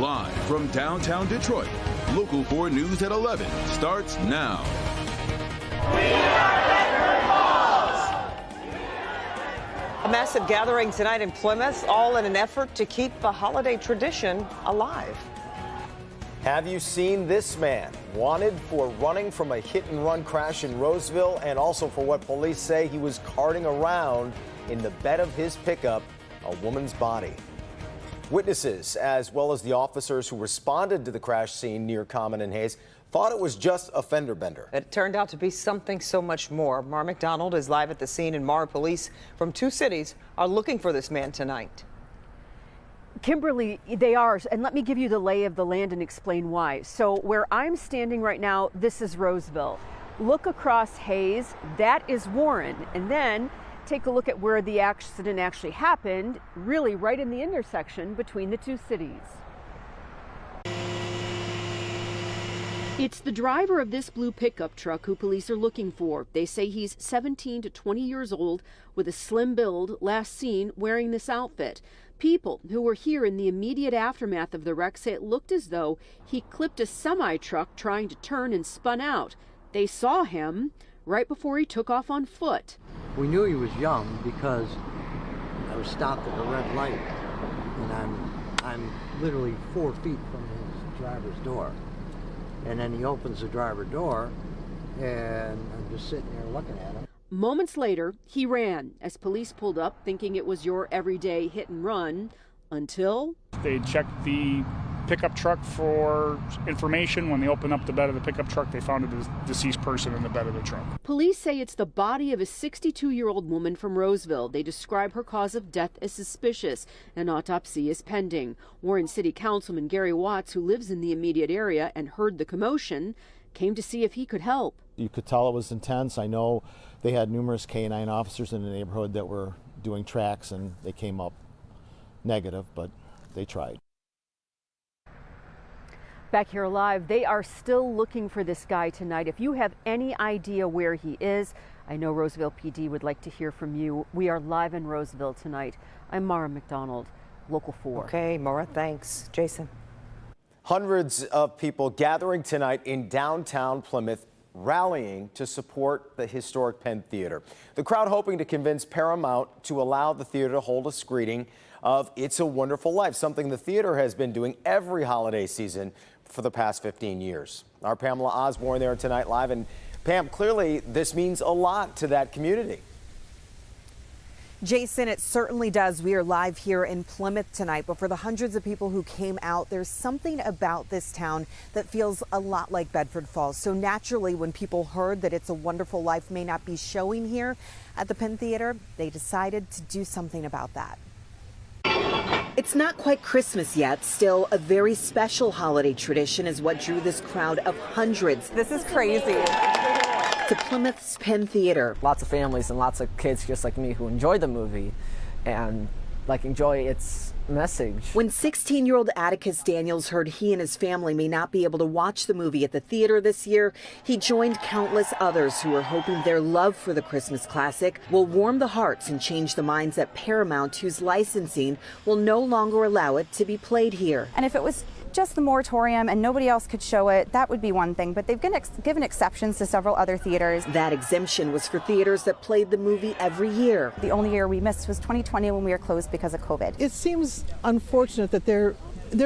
Live from downtown Detroit, Local 4 News at 11 starts now. We are Bedford Falls! A massive gathering tonight in Plymouth, all in an effort to keep the holiday tradition alive. Have you seen this man? Wanted for running from a hit-and-run crash in Roseville, and also for what police say he was carting around in the bed of his pickup a woman's body. Witnesses, as well as the officers who responded to the crash scene near Common and Hayes, thought it was just a fender bender. It turned out to be something so much more. Mara McDonald is live at the scene, and Mara, police from 2 cities are looking for this man tonight. Kimberly, they are, and let me give you the lay of the land and explain why. So where I'm standing right now, this is Roseville. Look across Hayes, that is Warren, and then take a look at where the accident actually happened, really right in the intersection between the 2 cities. It's the driver of this blue pickup truck who police are looking for. They say he's 17 to 20 years old with a slim build, last seen wearing this outfit. People who were here in the immediate aftermath of the wreck say it looked as though he clipped a semi-truck trying to turn and spun out. They saw him right before he took off on foot. We knew he was young because I was stopped at a red light, and I'm literally 4 feet from his driver's door. And then he opens the driver door, and I'm just sitting there looking at him. Moments later, he ran as police pulled up thinking it was your everyday hit and run until they checked the pickup truck for information. When they opened up the bed of the pickup truck, they found a deceased person in the bed of the truck. Police say it's the body of a 62-year-old woman from Roseville. They describe her cause of death as suspicious. An autopsy is pending. Warren City Councilman Gary Watts, who lives in the immediate area and heard the commotion, came to see if he could help. You could tell it was intense. I know they had numerous K-9 officers in the neighborhood that were doing tracks, and they came up negative, but they tried. Back here live, they are still looking for this guy tonight. If you have any idea where he is, I know Roseville PD would like to hear from you. We are live in Roseville tonight. I'm Mara McDonald, Local 4. Okay, Mara, thanks. Jason. Hundreds of people gathering tonight in downtown Plymouth, rallying to support the historic Penn Theater. The crowd hoping to convince Paramount to allow the theater to hold a screening of It's a Wonderful Life, something the theater has been doing every holiday season for the past 15 years. Our Pamela Osborne there tonight live. And Pam, clearly this means a lot to that community. Jason, it certainly does. We are live here in Plymouth tonight, but for the hundreds of people who came out, there's something about this town that feels a lot like Bedford Falls. So naturally, when people heard that It's a Wonderful Life may not be showing here at the Penn Theater, they decided to do something about that. It's not quite Christmas yet. Still, a very special holiday tradition is what drew this crowd of hundreds. This is crazy. To Plymouth's Penn Theater. Lots of families and lots of kids just like me who enjoy the movie and enjoy its message. When 16-year-old Atticus Daniels heard he and his family may not be able to watch the movie at the theater this year, he joined countless others who were hoping their love for the Christmas classic will warm the hearts and change the minds at Paramount, whose licensing will no longer allow it to be played here. And if it was just the moratorium and nobody else could show it, that would be one thing, but they've given exceptions to several other theaters. That exemption was for theaters that played the movie every year. The only year we missed was 2020 when we were closed because of COVID. It seems unfortunate that they're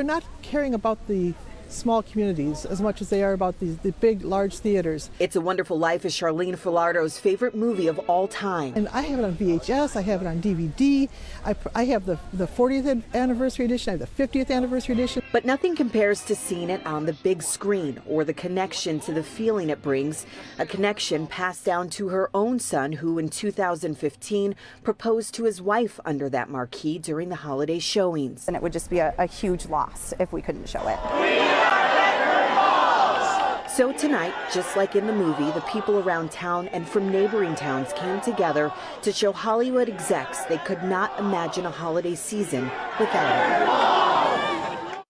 not caring about the small communities as much as they are about the big, large theaters. It's a Wonderful Life is Charlene Filardo's favorite movie of all time. And I have it on VHS, I have it on DVD, I have the 40th anniversary edition, I have the 50th anniversary edition. But nothing compares to seeing it on the big screen or the connection to the feeling it brings, a connection passed down to her own son, who in 2015 proposed to his wife under that marquee during the holiday showings. And it would just be a huge loss if we couldn't show it. So tonight, just like in the movie, the people around town and from neighboring towns came together to show Hollywood execs they could not imagine a holiday season without it.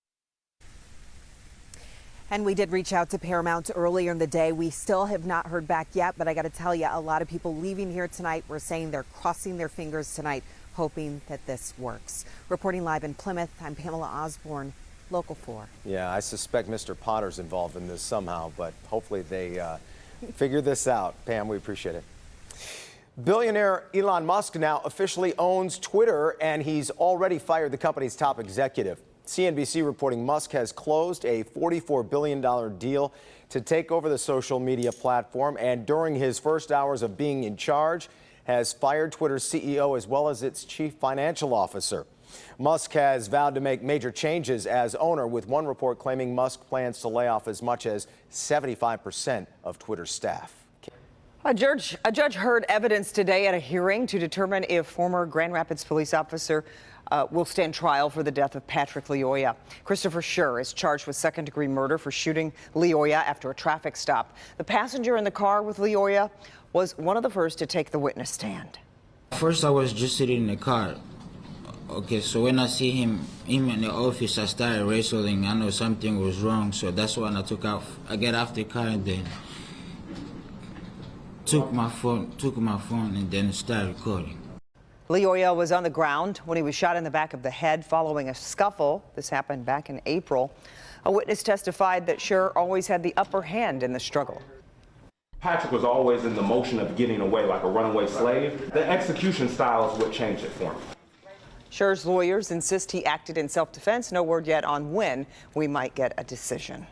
And we did reach out to Paramount earlier in the day. We still have not heard back yet, but I got to tell you, a lot of people leaving here tonight were saying they're crossing their fingers tonight, hoping that this works. Reporting live in Plymouth, I'm Pamela Osborne, Local 4. Yeah, I suspect Mr. Potter's involved in this somehow, but hopefully they figure this out. Pam, we appreciate it. Billionaire Elon Musk now officially owns Twitter, and he's already fired the company's top executive. CNBC reporting Musk has closed a $44 billion deal to take over the social media platform, and during his first hours of being in charge, has fired Twitter's CEO as well as its chief financial officer. Musk has vowed to make major changes as owner, with one report claiming Musk plans to lay off as much as 75% of Twitter's staff. A judge heard evidence today at a hearing to determine if former Grand Rapids police officer will stand trial for the death of Patrick Lyoya. Christopher Schur is charged with second-degree murder for shooting Lyoya after a traffic stop. The passenger in the car with Lyoya was one of the first to take the witness stand. First, I was just sitting in the car. Okay, so when I see him in the office, I started wrestling. I know something was wrong, so that's when I took off. I got off the car and then took my phone, and then started recording. Lyoya was on the ground when he was shot in the back of the head following a scuffle. This happened back in April. A witness testified that Schur always had the upper hand in the struggle. Patrick was always in the motion of getting away like a runaway slave. The execution style is what changed it for him. Schur's lawyers insist he acted in self-defense. No word yet on when we might get a decision.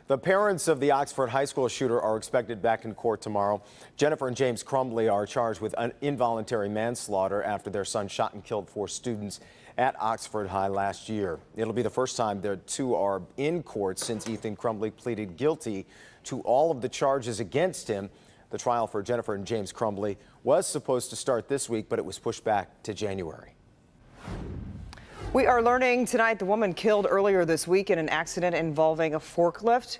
The parents of the Oxford High School shooter are expected back in court tomorrow. Jennifer and James Crumbly are charged with involuntary manslaughter after their son shot and killed 4 students at Oxford High last year. It'll be the first time the two are in court since Ethan Crumbly pleaded guilty to all of the charges against him. The trial for Jennifer and James Crumbly was supposed to start this week, but it was pushed back to January. We are learning tonight the woman killed earlier this week in an accident involving a forklift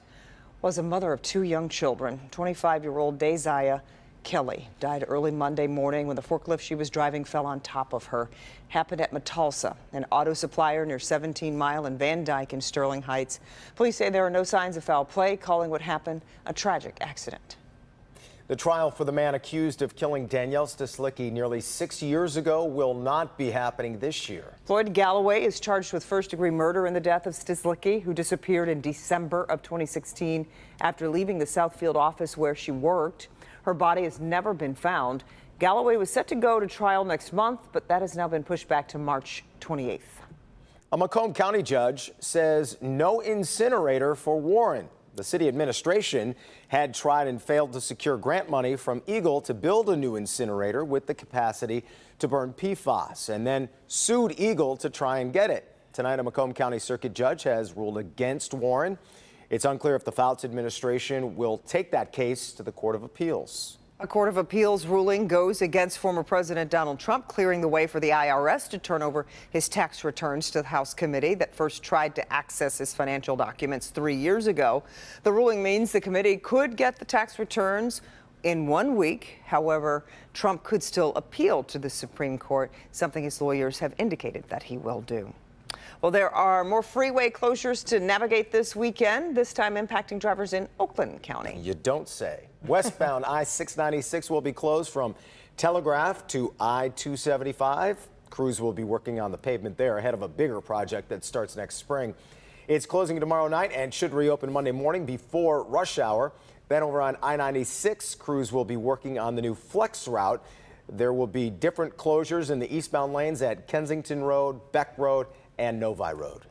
was a mother of 2 young children. 25-year-old Dazaya Kelly died early Monday morning when the forklift she was driving fell on top of her. Happened at Metalsa, an auto supplier near 17 Mile and Van Dyke in Sterling Heights. Police say there are no signs of foul play, calling what happened a tragic accident. The trial for the man accused of killing Danielle Stislicki nearly 6 years ago will not be happening this year. Floyd Galloway is charged with first-degree murder in the death of Stislicki, who disappeared in December of 2016 after leaving the Southfield office where she worked. Her body has never been found. Galloway was set to go to trial next month, but that has now been pushed back to March 28th. A Macomb County judge says no incinerator for Warren. The city administration had tried and failed to secure grant money from Eagle to build a new incinerator with the capacity to burn PFAS, and then sued Eagle to try and get it. Tonight, a Macomb County Circuit judge has ruled against Warren. It's unclear if the Fouts administration will take that case to the Court of Appeals. A Court of Appeals ruling goes against former President Donald Trump, clearing the way for the IRS to turn over his tax returns to the House committee that first tried to access his financial documents 3 years ago. The ruling means the committee could get the tax returns in 1 week. However, Trump could still appeal to the Supreme Court, something his lawyers have indicated that he will do. Well, there are more freeway closures to navigate this weekend, this time impacting drivers in Oakland County. You don't say. Westbound I-696 will be closed from Telegraph to I-275. Crews will be working on the pavement there ahead of a bigger project that starts next spring. It's closing tomorrow night and should reopen Monday morning before rush hour. Then over on I-96, crews will be working on the new Flex route. There will be different closures in the eastbound lanes at Kensington Road, Beck Road, and Novi Road.